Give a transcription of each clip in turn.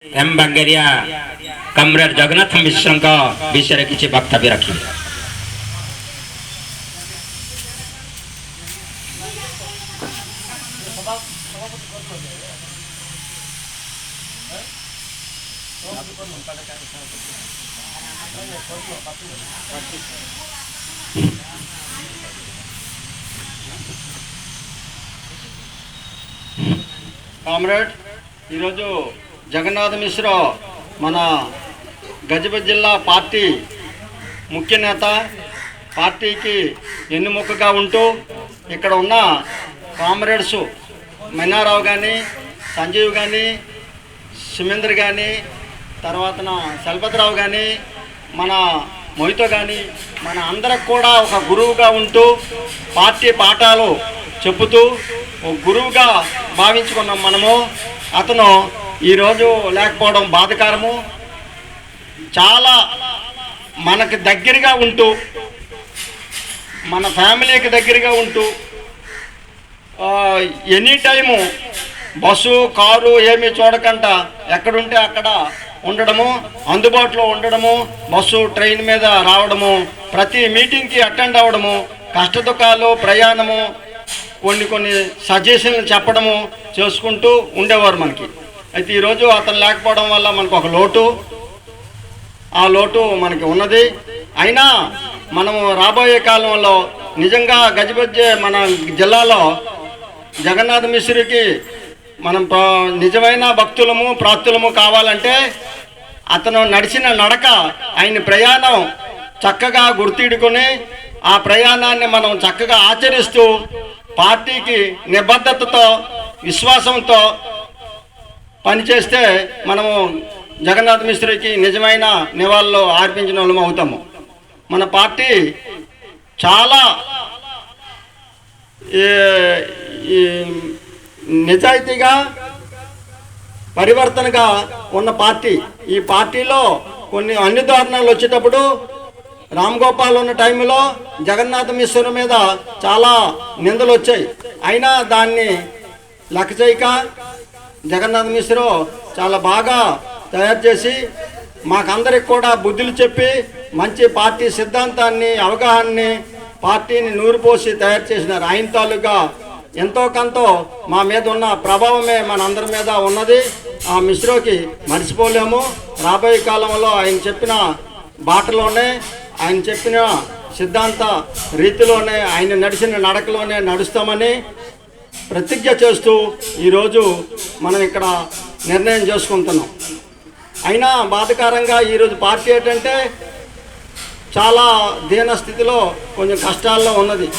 M बांगेरिया comrade Jagannath Mishra विषय किसी वक्तव्य रखी। कामरेड जगन्नाथ मिश्र मन गजपति जिला पार्टी मुख्य नेता पार्टी की एन्नुमुकगा उंटू इक्कड उन्न कामरेड्स मैनाराव गानी संजीव गानी सिमेंद्र गानी तर्वातन सलपतराव गानी मन मोहितो गानी मन अंदरिकी कूडा ओक गुरुवुगा उंटू पार्टी पाठालु చెప్పుతూ ఒక గురువుగా భావించుకున్నాం మనము. అతను ఈరోజు లేకపోవడం బాధకరము. చాలా మనకి దగ్గరగా ఉంటూ మన ఫ్యామిలీకి దగ్గరగా ఉంటూ ఎనీ టైము బస్సు కారు ఏమీ చూడకుండా ఎక్కడుంటే అక్కడ ఉండడము, అందుబాటులో ఉండడము, బస్సు ట్రైన్ మీద రావడము, ప్రతి మీటింగ్కి అటెండ్ అవ్వడము, కష్టదుఖాలు ప్రయాణము, కొన్ని సజెషన్లు చెప్పడము చేసుకుంటూ ఉండేవారు మనకి. అయితే ఈరోజు అతను లేకపోవడం వల్ల మనకు ఒక లోటు, ఆ లోటు మనకి ఉన్నది. అయినా మనము రాబోయే కాలంలో నిజంగా గజపతి మన జిల్లాలో జగన్నాథ్ మిశ్రుకి మనం నిజమైన భక్తులము ప్రాప్తులము కావాలంటే అతను నడిచిన నడక, ఆయన ప్రయాణం చక్కగా గుర్తిడుకొని ఆ ప్రయాణాన్ని మనం చక్కగా ఆచరిస్తూ పార్టీకి నిబద్ధతతో విశ్వాసంతో పనిచేస్తే మనము జగన్నాథ్ మిశ్రుకి నిజమైన నివాళులు అర్పించిన వాళ్ళము అవుతాము. మన పార్టీ చాలా నిజాయితీగా పరివర్తనగా ఉన్న పార్టీ. ఈ పార్టీలో కొన్ని అన్ని దారుణాలు వచ్చేటప్పుడు రామ్ గోపాల్ ఉన్న టైంలో జగన్నాథ్ మిశ్ర మీద చాలా నిందలు వచ్చాయి. అయినా దాన్ని లెక్క చేయక జగన్నాథ్ మిశ్ర చాలా బాగా తయారు చేసి మాకందరికి కూడా బుద్ధులు చెప్పి మంచి పార్టీ సిద్ధాంతాన్ని అవగాహనని పార్టీని నూరుపోసి తయారు చేసినారు. ఆయన తాలూకా ఎంతో కొంత మా మీద ఉన్న ప్రభావమే మనందరి మీద ఉన్నది. ఆ మిశ్రకి మర్చిపోలేము. రాబోయే కాలంలో ఆయన చెప్పిన బాటలోనే, ఆయన చెప్పిన సిద్ధాంత రీతిలోనే, ఆయన నడిచిన నడకలోనే నడుస్తామని ప్రతిజ్ఞ చేస్తూ ఈరోజు మనం ఇక్కడ నిర్ణయం చేసుకుంటున్నాం. అయినా బాధకరంగా ఈరోజు పార్టీ ఏంటంటే చాలా దీన స్థితిలో కొంచెం కష్టాల్లో ఉన్నది.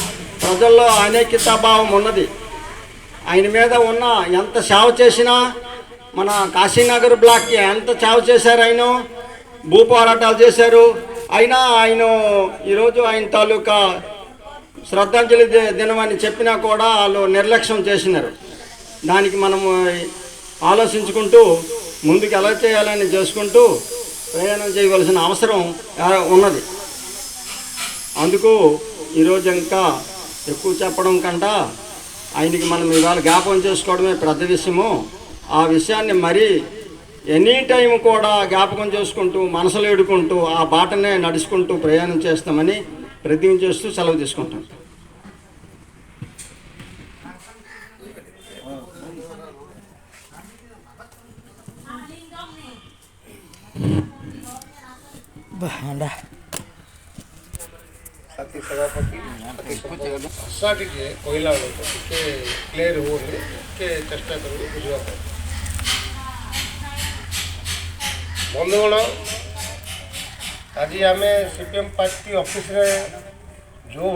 ప్రజల్లో అనేకతాభావం ఉన్నది. ఆయన మీద ఉన్న ఎంత సేవ చేసినా, మన కాశీనగర్ బ్లాక్కి ఎంత సేవ చేశారు, ఆయన భూ పోరాటాలు చేశారు. అయినా ఆయన ఈరోజు ఆయన తాలూకా శ్రద్ధాంజలి దినమని చెప్పినా కూడా వాళ్ళు నిర్లక్ష్యం చేసినారు. దానికి మనము ఆలోచించుకుంటూ ముందుకు ఎలా చేయాలని చేసుకుంటూ ప్రయాణం చేయవలసిన అవసరం ఉన్నది. అందుకు ఈరోజు ఇంకా ఎక్కువ చెప్పడం కంటే ఆయనకి మనం ఇవాళ జ్ఞాపకం చేసుకోవడమే పెద్ద విషయము. ఆ విషయాన్ని మరీ ఎనీ టైం కూడా జ్ఞాపకం చేసుకుంటూ మనసులో ఎడుకుంటూ ఆ బాటనే నడుచుకుంటూ ప్రయాణం చేస్తామని ప్రతిజ్ఞ చేస్తూ సెలవు తీసుకుంటాం. कोयला क्लियर हो चेष्टा कर बुझा बंधुगण आज आम सीपीएम पार्टी ऑफिस रे जो